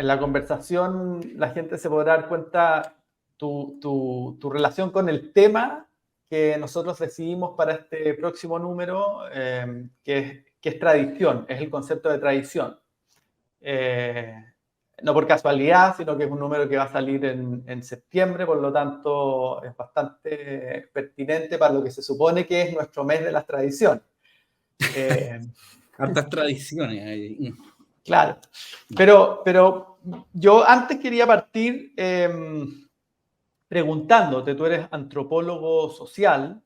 en la conversación la gente se podrá dar cuenta tu relación con el tema que nosotros decidimos para este próximo número, que es tradición, es el concepto de tradición. No por casualidad, sino que es un número que va a salir en septiembre, por lo tanto es bastante pertinente para lo que se supone que es nuestro mes de las tradiciones. Hartas tradiciones ahí. Claro, pero yo antes quería partir preguntándote, tú eres antropólogo social,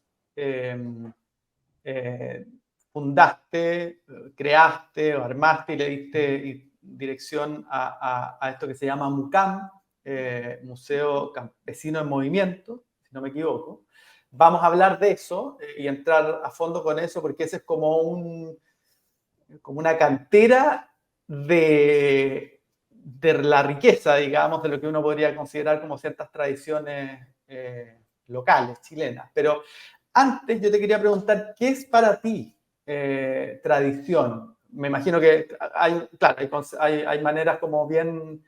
fundaste, creaste o armaste y le diste dirección a esto que se llama MUCAM, Museo Campesino en Movimiento, si no me equivoco. Vamos a hablar de eso y entrar a fondo con eso porque ese es como una cantera de la riqueza, digamos, de lo que uno podría considerar como ciertas tradiciones locales, chilenas. Pero antes yo te quería preguntar, ¿qué es para ti tradición? Me imagino que hay maneras como bien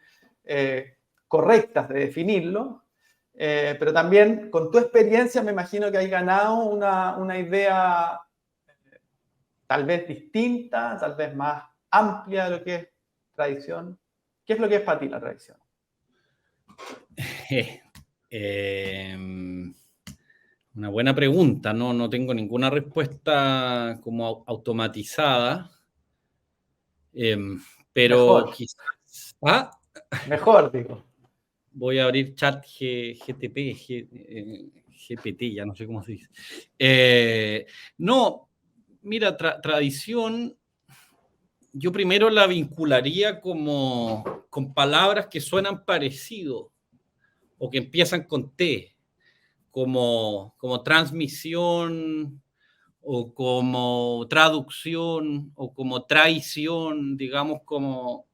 correctas de definirlo, pero también con tu experiencia me imagino que hay ganado una idea tal vez distinta, tal vez más amplia de lo que es tradición. ¿Qué es lo que es para ti la tradición? Una buena pregunta, no tengo ninguna respuesta como automatizada, pero Mejor. quizás... ¿Ah? Mejor, digo. Voy a abrir chat GPT, GPT, ya no sé cómo se dice. No, mira, tradición, yo primero la vincularía como con palabras que suenan parecido o que empiezan con T, como transmisión o como traducción o como traición, digamos, como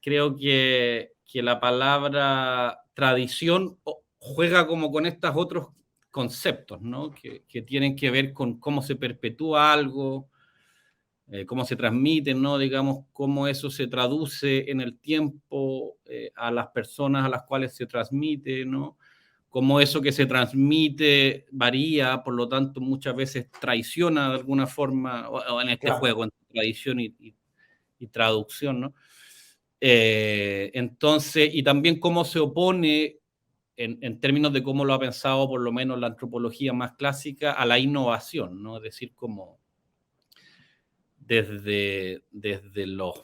creo que la palabra tradición juega como con estos otros conceptos, ¿no? Que tienen que ver con cómo se perpetúa algo, cómo se transmite, ¿no? Digamos, cómo eso se traduce en el tiempo a las personas a las cuales se transmite, ¿no? Cómo eso que se transmite varía, por lo tanto, muchas veces traiciona de alguna forma, o en este juego entre tradición y traducción, ¿no? Entonces, y también cómo se opone, en términos de cómo lo ha pensado por lo menos la antropología más clásica, a la innovación, ¿no? Es decir, como desde los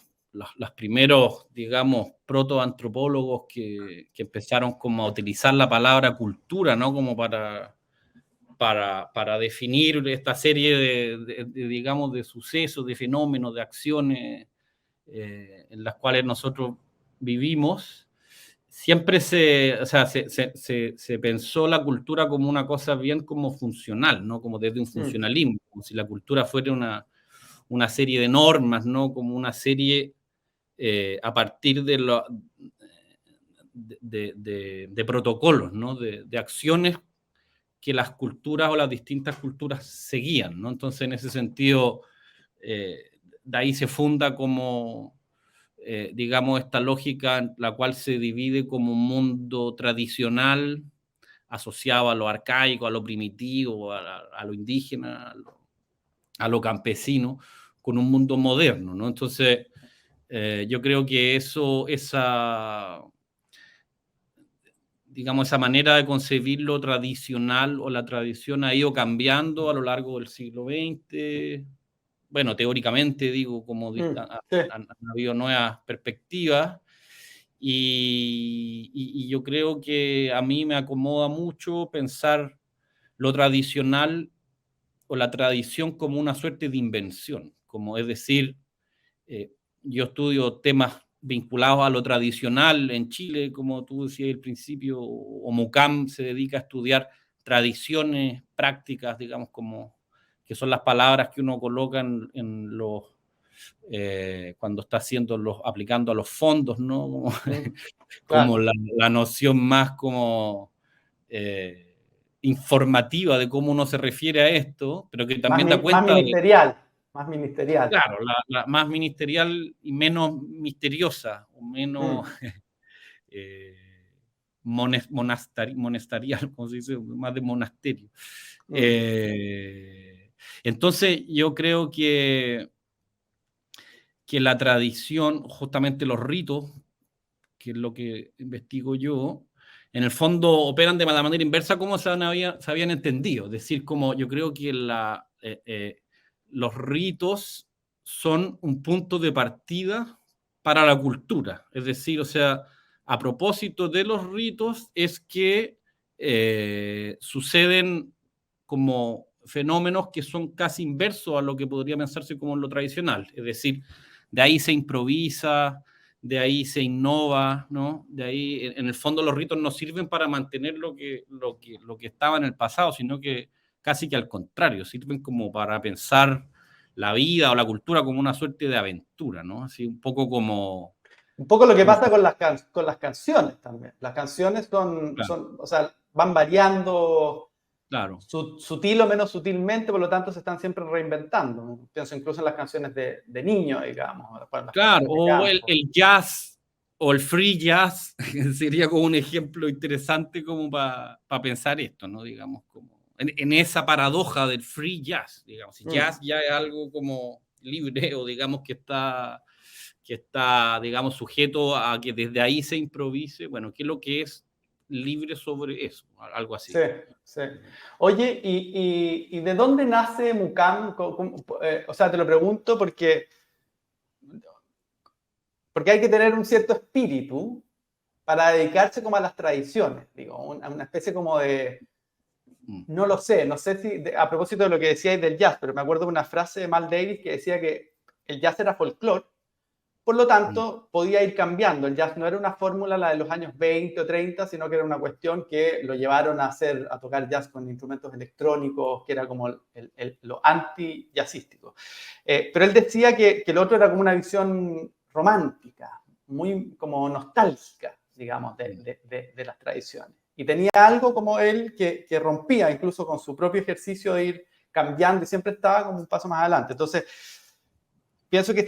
primeros, digamos, protoantropólogos que empezaron como a utilizar la palabra cultura, ¿no? Como para definir esta serie digamos, de sucesos, de fenómenos, de acciones en las cuales nosotros vivimos, siempre se pensó la cultura como una cosa bien como funcional, ¿no? Como desde un funcionalismo, como si la cultura fuera una serie de normas, ¿no? Como una serie a partir de protocolos, ¿no? De acciones que las culturas o las distintas culturas seguían, ¿no? Entonces, en ese sentido, de ahí se funda como, digamos, esta lógica en la cual se divide como un mundo tradicional asociado a lo arcaico, a lo primitivo, a lo indígena, a lo campesino, con un mundo moderno, ¿no? Entonces, yo creo que digamos, esa manera de concebir lo tradicional o la tradición ha ido cambiando a lo largo del siglo XX. Bueno, teóricamente digo, como han habido nuevas perspectivas y yo creo que a mí me acomoda mucho pensar lo tradicional o la tradición como una suerte de invención, como es decir, yo estudio temas vinculados a lo tradicional en Chile, como tú decías al principio, o MUCAM se dedica a estudiar tradiciones, prácticas, digamos, como que son las palabras que uno coloca en los cuando está aplicando a los fondos, ¿no? Como, como la noción más como informativa de cómo uno se refiere a esto, pero que también da cuenta más ministerial. Más ministerial. Claro, la más ministerial y menos misteriosa, o menos eh, monastarial, como se dice, más de monasterio. Mm. Entonces, yo creo que la tradición, justamente los ritos, que es lo que investigo yo, en el fondo operan de la manera inversa como se habían entendido. Es decir, como yo creo que los ritos son un punto de partida para la cultura. Es decir, o sea, a propósito de los ritos es que suceden como fenómenos que son casi inversos a lo que podría pensarse como lo tradicional. Es decir, de ahí se improvisa, de ahí se innova, ¿no? De ahí, en el fondo, los ritos no sirven para mantener lo que estaba en el pasado, sino que casi que al contrario, sirven como para pensar la vida o la cultura como una suerte de aventura, ¿no? Así un poco como... Un poco lo que como pasa con las canciones también. Las canciones claro, o sea, van variando claro. sutil o menos sutilmente, por lo tanto se están siempre reinventando. Pienso incluso en las canciones de niños, digamos, las Claro, canciones de o el, campo. el jazz o el free jazz sería como un ejemplo interesante como para pensar esto, ¿no? Digamos, como en esa paradoja del free jazz, digamos. Si jazz Mm. ya es algo como libre o digamos que está, digamos, sujeto a que desde ahí se improvise, bueno, ¿qué es lo que es libre sobre eso? Algo Sí, así. sí. Oye, ¿y de dónde nace Mucam? O sea, te lo pregunto porque hay que tener un cierto espíritu para dedicarse como a las tradiciones, digo, una especie como de, Mm, no sé si, a propósito de lo que decíais del jazz, pero me acuerdo de una frase de Mal Davis que decía que el jazz era folclore, por lo mm, tanto, podía ir cambiando. El jazz no era una fórmula la de los años 20 o 30, sino que era una cuestión que lo llevaron a tocar jazz con instrumentos electrónicos, que era como lo anti-jazzístico. Pero él decía que el otro era como una visión romántica, muy como nostálgica, digamos, mm. de las tradiciones. Y tenía algo como él que rompía incluso con su propio ejercicio de ir cambiando y siempre estaba como un paso más adelante. Entonces, pienso que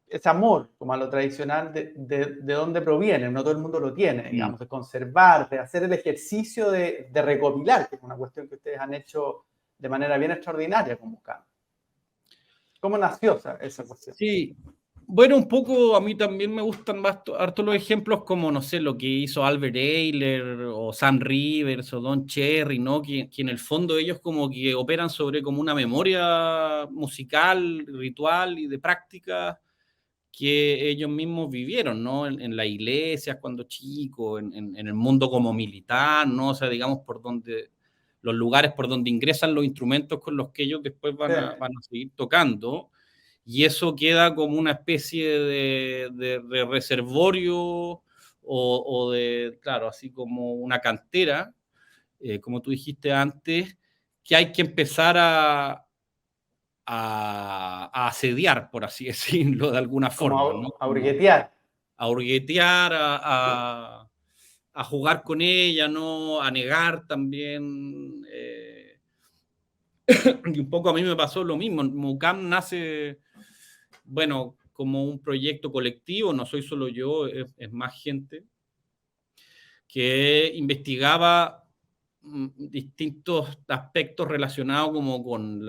ese amor como a lo tradicional de dónde proviene, no todo el mundo lo tiene, Mm. digamos, de conservar, de hacer el ejercicio de recopilar, que es una cuestión que ustedes han hecho de manera bien extraordinaria con Buscando. ¿Cómo nació esa cuestión? Sí, bueno, un poco a mí también me gustan harto los ejemplos como, no sé, lo que hizo Albert Ayler o Sam Rivers o Don Cherry, ¿no? Que en el fondo ellos como que operan sobre como una memoria musical, ritual y de práctica que ellos mismos vivieron, ¿no? En las iglesias cuando chicos, en el mundo como militar, ¿no? O sea, digamos, los lugares por donde ingresan los instrumentos con los que ellos después Sí, van a seguir tocando y eso queda como una especie de reservorio o de, claro, así como una cantera, como tú dijiste antes, que hay que empezar a asediar, por así decirlo, de alguna como forma, ¿no? a Como hurguetear. a hurguetear, a jugar con ella, ¿no? A negar también. Y un poco a mí me pasó lo mismo. Mucam nace, bueno, como un proyecto colectivo, no soy solo yo, es más gente, que investigaba distintos aspectos relacionados como con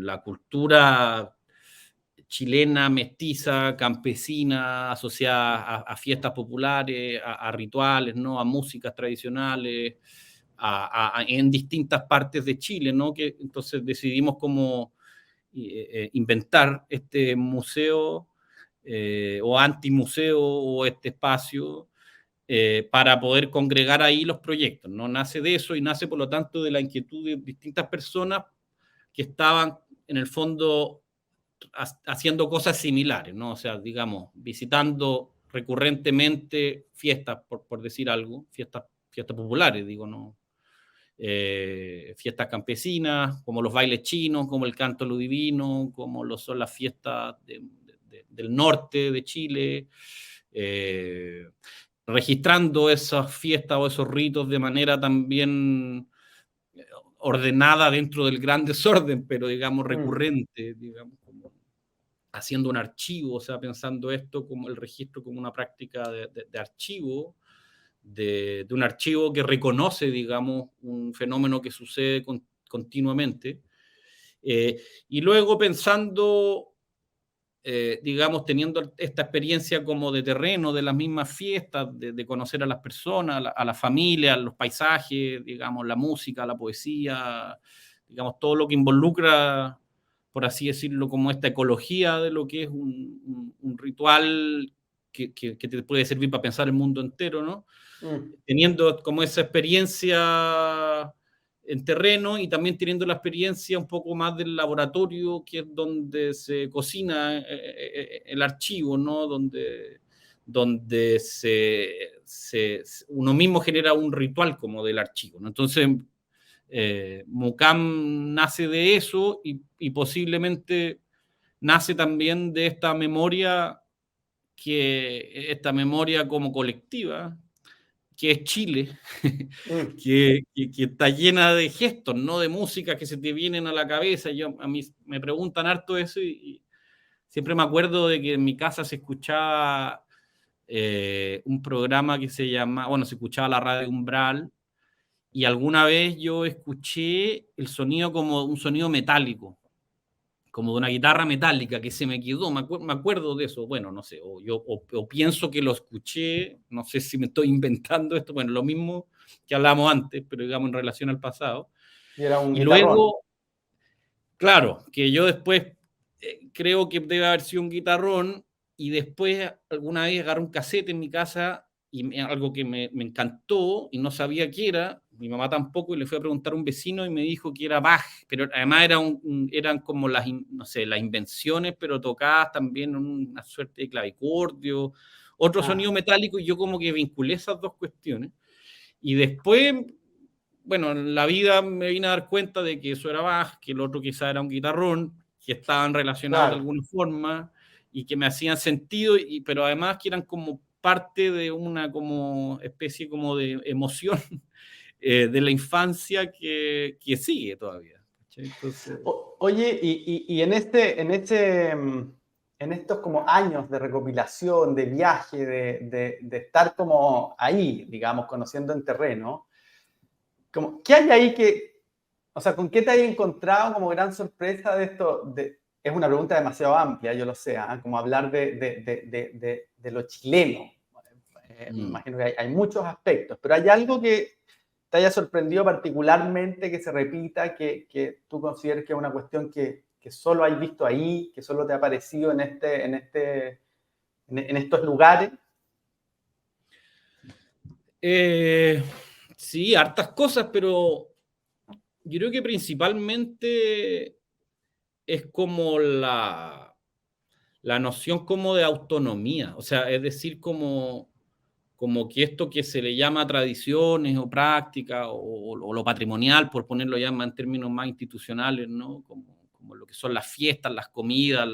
la cultura chilena, mestiza, campesina, asociada a fiestas populares, a rituales, ¿no? A músicas tradicionales, en distintas partes de Chile, ¿no? Que entonces decidimos como inventar este museo o antimuseo o este espacio para poder congregar ahí los proyectos, ¿no? Nace de eso y nace, por lo tanto, de la inquietud de distintas personas que estaban, en el fondo, haciendo cosas similares, ¿no? O sea, digamos, visitando recurrentemente fiestas, por decir algo, fiestas populares, digo, ¿no? Fiestas campesinas, como los bailes chinos, como el canto ludivino, como lo son las fiestas del norte de Chile, eh, registrando esas fiestas o esos ritos de manera también ordenada dentro del gran desorden, pero digamos recurrente, digamos, como haciendo un archivo, o sea, pensando esto como el registro como una práctica de archivo, de un archivo que reconoce, digamos, un fenómeno que sucede continuamente. Y luego pensando, digamos, teniendo esta experiencia como de terreno, de las mismas fiestas, de conocer a las personas, a la familia, a los paisajes, digamos, la música, la poesía, digamos, todo lo que involucra, por así decirlo, como esta ecología de lo que es un ritual que te puede servir para pensar el mundo entero, ¿no? Teniendo como esa experiencia en terreno y también teniendo la experiencia un poco más del laboratorio, que es donde se cocina el archivo, ¿no? Donde uno mismo genera un ritual como del archivo, ¿no? Entonces, Mucam nace de eso y posiblemente nace también de esta memoria como colectiva, que es Chile, que está llena de gestos, ¿no? De música que se te vienen a la cabeza. A mí me preguntan harto eso y siempre me acuerdo de que en mi casa se escuchaba un programa que se escuchaba la radio Umbral, y alguna vez yo escuché el sonido como un sonido metálico, como de una guitarra metálica que se me quedó, me acuerdo de eso, bueno, no sé, o pienso que lo escuché, no sé si me estoy inventando esto, bueno, lo mismo que hablamos antes, pero digamos en relación al pasado. Y era un Y guitarrón. luego, claro, que yo después creo que debe haber sido un guitarrón, y después alguna vez agarré un cassette en mi casa y algo que me encantó y no sabía qué era, mi mamá tampoco, y le fui a preguntar a un vecino y me dijo que era Bach, pero además eran como no sé, las invenciones, pero tocadas también en una suerte de clavicordio, otro sonido metálico, y yo como que vinculé esas dos cuestiones. Y después, bueno, en la vida me vine a dar cuenta de que eso era Bach, que el otro quizá era un guitarrón, que estaban relacionados de alguna forma y que me hacían sentido, pero además que eran como parte de una como especie como de emoción de la infancia que sigue todavía. Entonces, Oye, y en estos como años de recopilación, de viaje, de estar como ahí, digamos, conociendo en terreno, como, ¿qué hay ahí o sea, con qué te has encontrado como gran sorpresa de esto? Es una pregunta demasiado amplia, yo lo sé, como hablar de lo chileno. Me imagino que hay muchos aspectos, pero ¿hay algo que te haya sorprendido particularmente, que se repita, que tú consideres que es una cuestión que solo has visto ahí, que solo te ha aparecido en estos lugares? Sí, hartas cosas, pero yo creo que principalmente es como la noción como de autonomía, o sea, es decir, como que esto que se le llama tradiciones o prácticas o lo patrimonial, por ponerlo ya en términos más institucionales, ¿no? Como lo que son las fiestas, las comidas,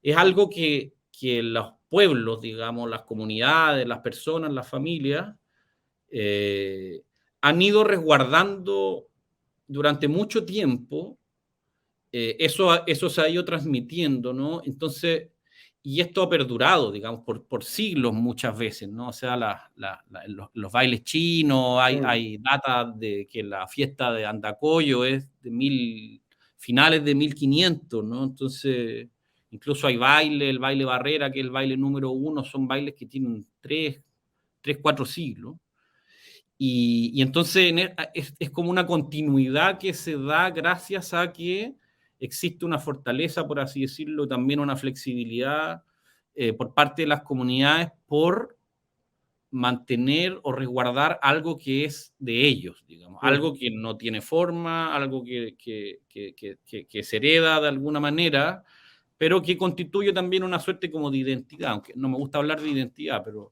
es algo que los pueblos, digamos, las comunidades, las personas, las familias, han ido resguardando durante mucho tiempo. Eso se ha ido transmitiendo, ¿no? Entonces, y esto ha perdurado, digamos, por siglos muchas veces, ¿no? O sea, los bailes chinos, hay datas de que la fiesta de Andacollo es de finales de 1500, ¿no? Entonces, incluso hay el baile Barrera, que es el baile número 1, son bailes que tienen 4 siglos. Y entonces es como una continuidad que se da gracias a que existe una fortaleza, por así decirlo, también una flexibilidad por parte de las comunidades por mantener o resguardar algo que es de ellos, digamos, algo que no tiene forma, algo que se hereda de alguna manera, pero que constituye también una suerte como de identidad, aunque no me gusta hablar de identidad, pero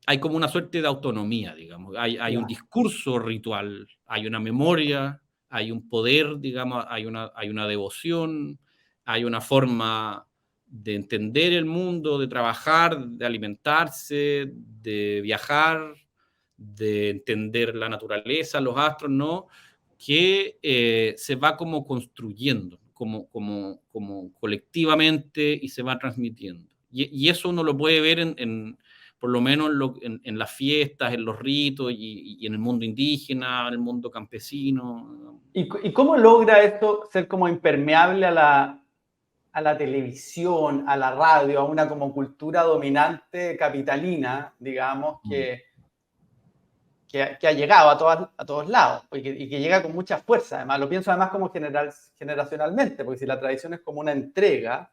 hay como una suerte de autonomía, digamos. Hay un discurso ritual, hay una memoria, hay un poder, digamos, hay una devoción, hay una forma de entender el mundo, de trabajar, de alimentarse, de viajar, de entender la naturaleza, los astros, ¿no? Que se va como construyendo, como colectivamente y se va transmitiendo. Y eso uno lo puede ver por lo menos en las fiestas, en los ritos y en el mundo indígena, en el mundo campesino. ¿Y cómo logra esto ser como impermeable a la televisión, a la radio, a una como cultura dominante capitalina, digamos, que ha llegado a todos lados y que llega con mucha fuerza? Además, lo pienso además como generacionalmente, porque si la tradición es como una entrega,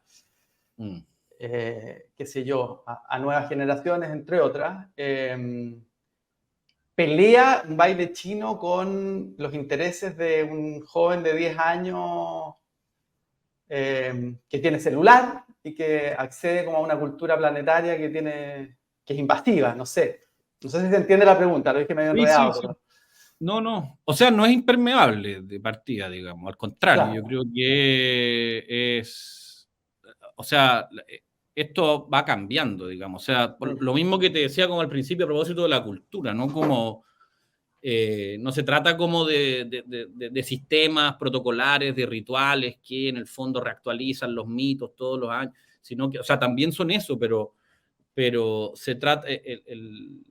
qué sé yo, a nuevas generaciones, entre otras, pelea un baile chino con los intereses de un joven de 10 años que tiene celular y que accede como a una cultura planetaria que es invasiva, no sé. No sé si se entiende la pregunta, lo dije medio enredado. Sí. Pero... No. O sea, no es impermeable de partida, digamos. Al contrario, claro. Yo creo que es... O sea, esto va cambiando, digamos. O sea, lo mismo que te decía como al principio a propósito de la cultura, ¿no? Como... no se trata como de sistemas protocolares, de rituales que en el fondo reactualizan los mitos todos los años, sino que, o sea, también son eso, pero se trata,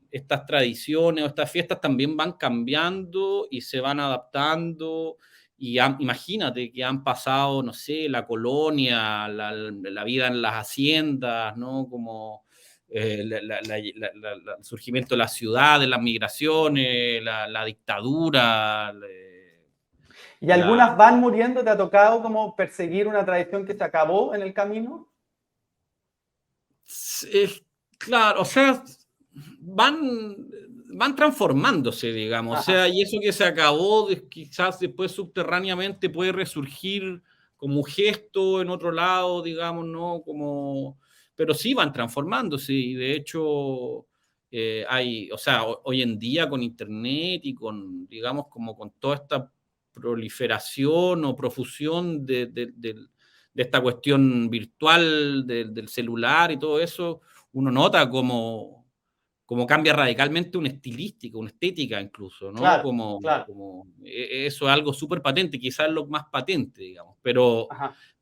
estas tradiciones o estas fiestas también van cambiando y se van adaptando. Y imagínate que han pasado, no sé, la colonia, la vida en las haciendas, ¿no? Como el surgimiento de las ciudades, las migraciones, la dictadura. ¿Y algunas van muriendo? ¿Te ha tocado como perseguir una tradición que se acabó en el camino? Claro, o sea, van transformándose, digamos. Ajá. O sea, y eso que se acabó, quizás después subterráneamente puede resurgir como un gesto en otro lado, digamos, ¿no? Como... Pero sí van transformándose y de hecho hay, o sea, hoy en día con internet y con, digamos, como con toda esta proliferación o profusión de esta cuestión virtual del celular y todo eso, uno nota como cambia radicalmente una estilística, una estética incluso, ¿no? Claro, como eso es algo súper patente, quizás lo más patente, digamos, pero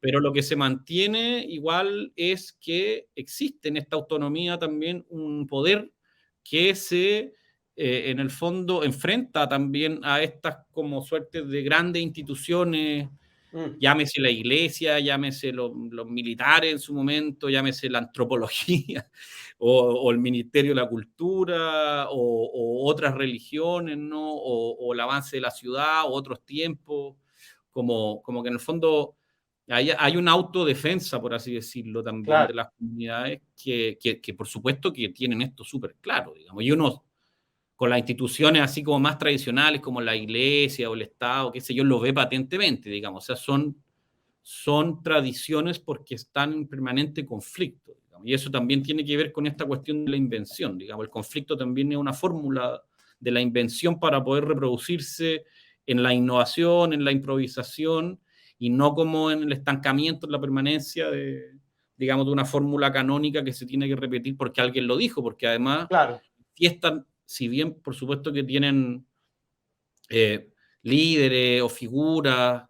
lo que se mantiene igual es que existe en esta autonomía también un poder que se, en el fondo, enfrenta también a estas como suertes de grandes instituciones, llámese la iglesia, llámese los militares en su momento, llámese la antropología o el Ministerio de la Cultura o otras religiones, ¿no? O el avance de la ciudad o otros tiempos, como que en el fondo hay una autodefensa, por así decirlo, también de las comunidades que por supuesto que tienen esto súper claro, digamos, y uno con las instituciones así como más tradicionales, como la iglesia o el Estado, qué sé yo, lo ve patentemente, digamos. O sea, son tradiciones porque están en permanente conflicto, digamos. Y eso también tiene que ver con esta cuestión de la invención, digamos. El conflicto también es una fórmula de la invención para poder reproducirse en la innovación, en la improvisación, y no como en el estancamiento, en la permanencia digamos, de una fórmula canónica que se tiene que repetir porque alguien lo dijo, porque además fiestas, si bien por supuesto que tienen líderes o figuras,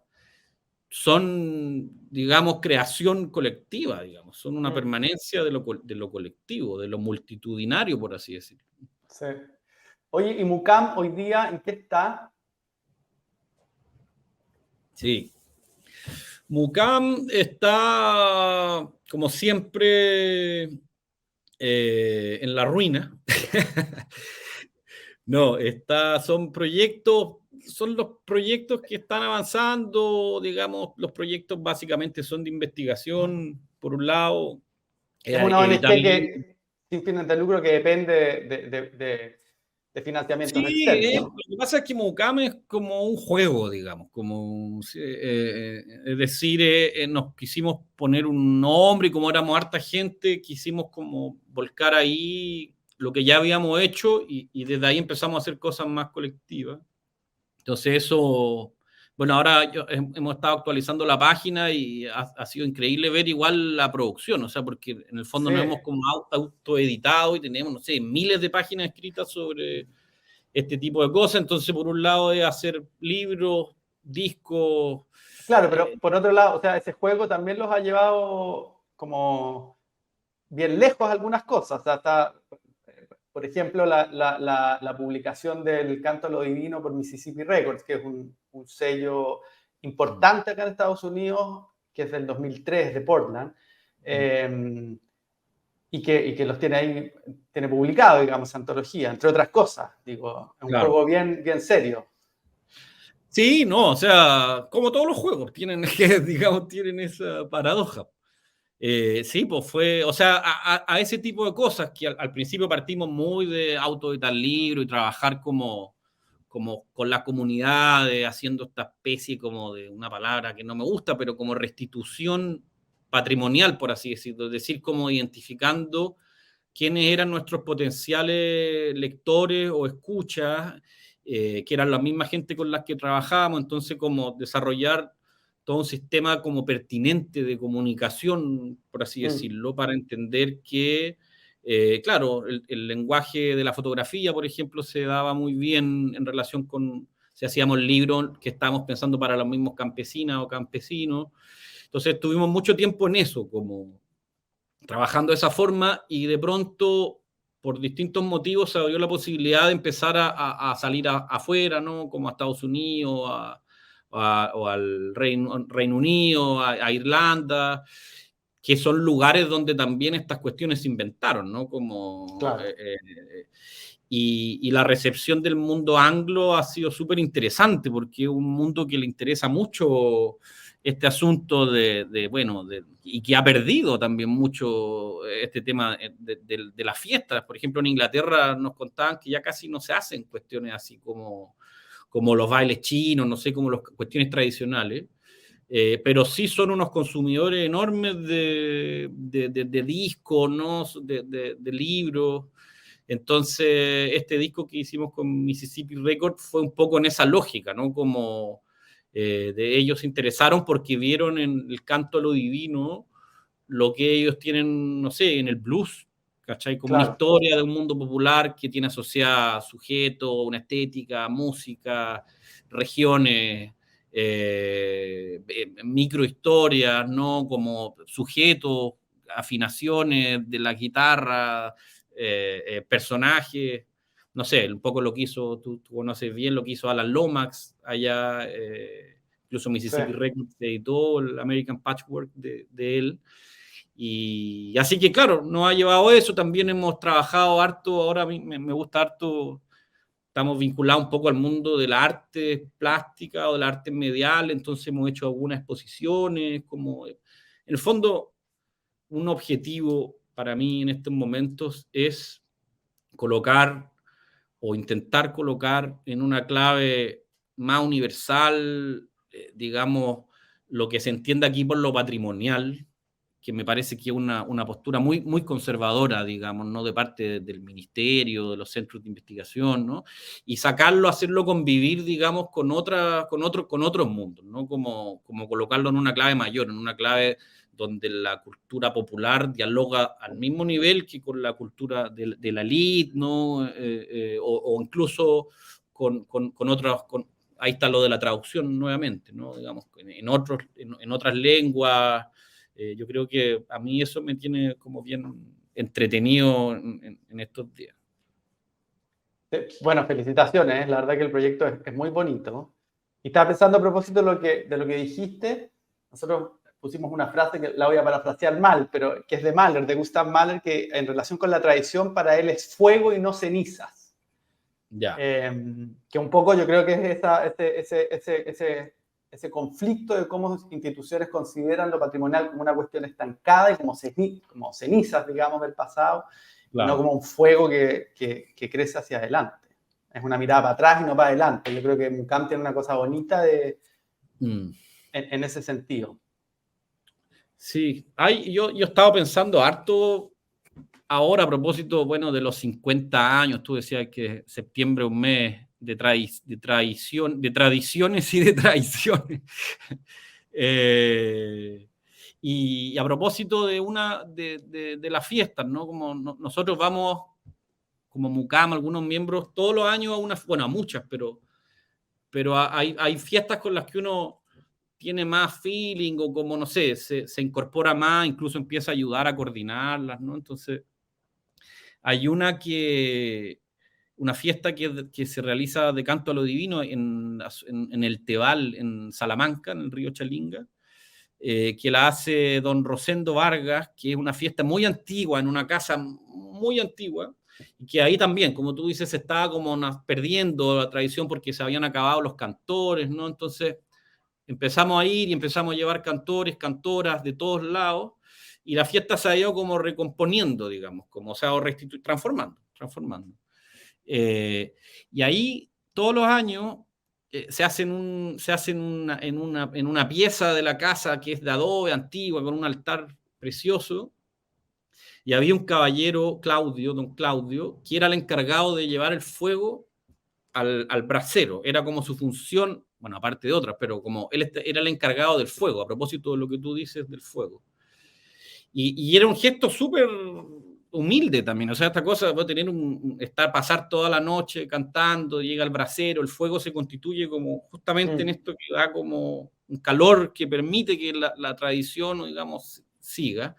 son, digamos, creación colectiva, digamos, son una permanencia de lo colectivo, de lo multitudinario, por así decirlo. Sí. Oye, ¿y Mucam hoy día en qué está? Sí. Mucam está, como siempre, en la ruina. No, son los proyectos que están avanzando, digamos, los proyectos básicamente son de investigación, por un lado. Es una ONG que, sin fines de lucro, que depende de financiamientos externos. Lo que pasa es que Mucam es como un juego, digamos, es decir, nos quisimos poner un nombre y como éramos harta gente, quisimos como volcar ahí lo que ya habíamos hecho y desde ahí empezamos a hacer cosas más colectivas. Entonces eso, bueno, ahora hemos estado actualizando la página y ha sido increíble ver igual la producción, o sea, porque en el fondo nos hemos como autoeditado y tenemos, no sé, miles de páginas escritas sobre este tipo de cosas. Entonces, por un lado, es hacer libros, discos. Claro, pero por otro lado, o sea, ese juego también los ha llevado como bien lejos algunas cosas. O sea, está, por ejemplo, la publicación del Canto a lo Divino por Mississippi Records, que es un sello importante acá en Estados Unidos, que es del 2003, de Portland, y que los tiene ahí, tiene publicado, digamos, antología, entre otras cosas. Digo, es un Claro. juego bien, bien serio. Sí, no, o sea, como todos los juegos, tienen, digamos, tienen esa paradoja. Sí, pues fue, o sea, a ese tipo de cosas que al principio partimos muy de autoeditar libros y trabajar como con la comunidad, haciendo esta especie como de una palabra que no me gusta, pero como restitución patrimonial, por así decirlo, es decir, como identificando quiénes eran nuestros potenciales lectores o escuchas, que eran la misma gente con las que trabajábamos, entonces como desarrollar todo un sistema como pertinente de comunicación, por así decirlo, para entender que, claro, el lenguaje de la fotografía, por ejemplo, se daba muy bien en relación con, si hacíamos libros que estábamos pensando para los mismos campesinas o campesinos. Entonces tuvimos mucho tiempo en eso, como trabajando de esa forma, y de pronto, por distintos motivos, se abrió la posibilidad de empezar a salir afuera, ¿no? Como a Estados Unidos, o al Reino Unido, a Irlanda, que son lugares donde también estas cuestiones se inventaron, ¿no? Como, Claro. y la recepción del mundo anglo ha sido súper interesante, porque es un mundo que le interesa mucho este asunto y que ha perdido también mucho este tema de las fiestas. Por ejemplo, en Inglaterra nos contaban que ya casi no se hacen cuestiones así como los bailes chinos, no sé, como las cuestiones tradicionales. Pero sí son unos consumidores enormes de discos, ¿no? de libros. Entonces, este disco que hicimos con Mississippi Records fue un poco en esa lógica, ¿no? Como de ellos se interesaron porque vieron en el canto a lo divino lo que ellos tienen, no sé, en el blues, ¿cachai? Como una Claro. historia de un mundo popular que tiene asociada sujeto, una estética, música, regiones, microhistorias, ¿no? Como sujetos, afinaciones de la guitarra, personajes, no sé, un poco lo que hizo, tú conoces bien lo que hizo Alan Lomax allá, incluso Mississippi Sí. Records editó el American Patchwork de él. Y así que, claro, nos ha llevado eso. También hemos trabajado harto, ahora a mí me gusta harto, estamos vinculados un poco al mundo de la arte plástica o de la arte medial, entonces hemos hecho algunas exposiciones, como en el fondo un objetivo para mí en estos momentos es colocar o intentar colocar en una clave más universal, digamos, lo que se entiende aquí por lo patrimonial, que me parece que es una postura muy, muy conservadora, digamos, ¿no? De parte del ministerio, de los centros de investigación, ¿no? Y sacarlo, hacerlo convivir, digamos, con otros mundos, ¿no? Como colocarlo en una clave mayor, en una clave donde la cultura popular dialoga al mismo nivel que con la cultura de la elite, ¿no? O incluso con otros, ahí está lo de la traducción nuevamente, ¿no? Digamos, en otras lenguas. Yo creo que a mí eso me tiene como bien entretenido en estos días. Bueno, felicitaciones. La verdad que el proyecto es muy bonito. Y estaba pensando a propósito de lo que dijiste. Nosotros pusimos una frase que la voy a parafrasear mal, pero que es de Mahler, de Gustav Mahler, que en relación con la tradición para él es fuego y no cenizas. Ya. Que un poco yo creo que es ese conflicto de cómo instituciones consideran lo patrimonial como una cuestión estancada y como cenizas, digamos, del pasado, y no Claro. como un fuego que crece hacia adelante. Es una mirada para atrás y no para adelante. Yo creo que Mucam tiene una cosa bonita en ese sentido. Sí, yo estaba pensando harto ahora a propósito, bueno, de los 50 años. Tú decías que septiembre es un mes de tradiciones y de traiciones. Y a propósito de las fiestas, ¿no? Como nosotros vamos como Mucam, algunos miembros, todos los años a muchas, pero hay fiestas con las que uno tiene más feeling o como, no sé, se incorpora más, incluso empieza a ayudar a coordinarlas, ¿no? Entonces, hay una fiesta que se realiza de canto a lo divino en el Tebal, en Salamanca, en el río Chalinga, que la hace don Rosendo Vargas, que es una fiesta muy antigua, en una casa muy antigua, y que ahí también, como tú dices, se estaba como perdiendo la tradición porque se habían acabado los cantores, ¿no? Entonces empezamos a ir y empezamos a llevar cantores, cantoras de todos lados, y la fiesta se ha ido como recomponiendo, digamos, como se ha ido transformando. Y ahí todos los años se hacen en una pieza de la casa que es de adobe antigua, con un altar precioso, y había un caballero, don Claudio, que era el encargado de llevar el fuego al brasero. Era como su función, bueno, aparte de otras, pero como él era el encargado del fuego, a propósito de lo que tú dices del fuego. Y era un gesto súper humilde también, o sea, esta cosa de tener pasar toda la noche cantando, llega el brasero, el fuego se constituye como justamente en esto que da como un calor que permite que la tradición, digamos, siga.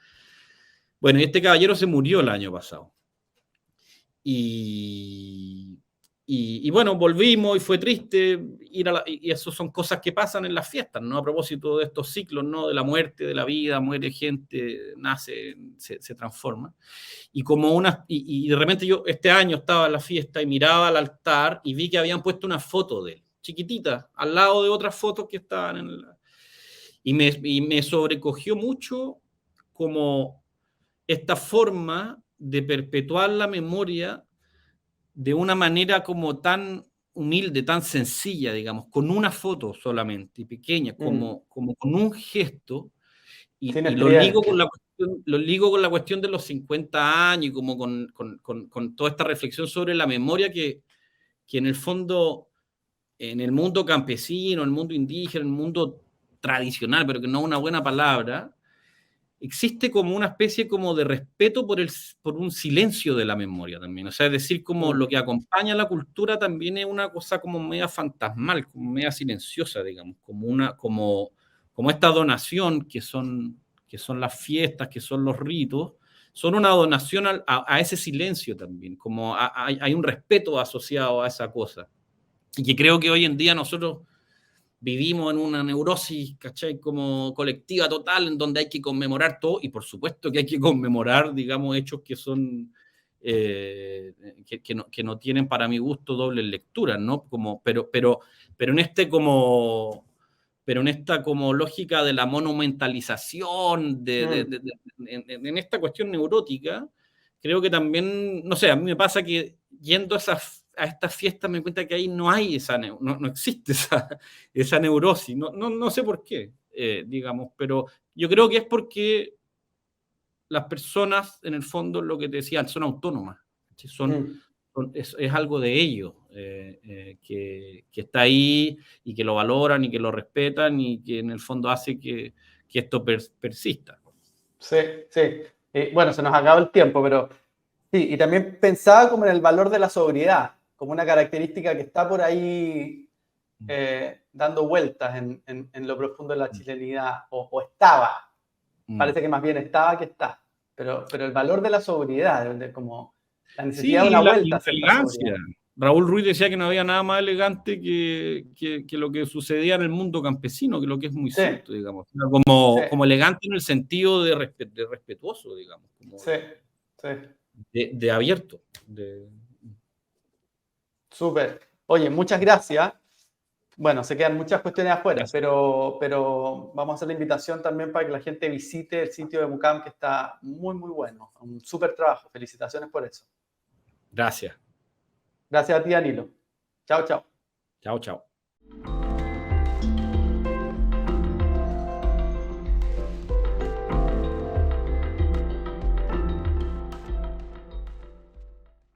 Bueno, y este caballero se murió el año pasado. Y bueno, volvimos y fue triste y eso son cosas que pasan en las fiestas, ¿no? A propósito de estos ciclos, ¿no? De la muerte, de la vida, muere gente, nace, se transforma. Y de repente yo este año estaba en la fiesta y miraba al altar y vi que habían puesto una foto de él, chiquitita, al lado de otras fotos que estaban y me sobrecogió mucho como esta forma de perpetuar la memoria de una manera como tan humilde, tan sencilla, digamos, con una foto solamente, y pequeña, como con un gesto, y lo ligo con la cuestión de los 50 años, y como con toda esta reflexión sobre la memoria que en el fondo, en el mundo campesino, en el mundo indígena, en el mundo tradicional, pero que no es una buena palabra, existe como una especie como de respeto por un silencio de la memoria también. O sea, es decir, como lo que acompaña a la cultura también es una cosa como media fantasmal, como media silenciosa, digamos, como esta donación que son las fiestas, que son los ritos, son una donación a ese silencio también, como hay un respeto asociado a esa cosa. Y que creo que hoy en día nosotros vivimos en una neurosis, ¿cachai? Como colectiva total, en donde hay que conmemorar todo, y por supuesto que hay que conmemorar, digamos, hechos que son, que no tienen para mi gusto doble lectura, ¿no? Pero en esta como lógica de la monumentalización, en esta cuestión neurótica, creo que también, no sé, a mí me pasa que yendo a estas fiestas me cuenta que ahí no hay no existe esa neurosis, no sé por qué, digamos, pero yo creo que es porque las personas, en el fondo, lo que te decían, son autónomas, es algo de ellos, que está ahí y que lo valoran y que lo respetan y que en el fondo hace que esto persista. Sí, sí. Bueno, se nos acabó el tiempo, pero sí, y también pensaba como en el valor de la sobriedad, como una característica que está por ahí dando vueltas en lo profundo de la chilenidad, o estaba. Parece que más bien estaba que está. Pero el valor de la sobriedad, como la necesidad de una vuelta la a cierta elegancia. sobriedad. Raúl Ruiz decía que no había nada más elegante que lo que sucedía en el mundo campesino, que lo que es muy cierto, digamos. Como elegante en el sentido de respetuoso, digamos. Como de abierto. Súper. Oye, muchas gracias. Bueno, se quedan muchas cuestiones afuera, pero vamos a hacer la invitación también para que la gente visite el sitio de Mucam, que está muy, muy bueno. Un súper trabajo. Felicitaciones por eso. Gracias. Gracias a ti, Danilo. Chao, chao. Chao, chao.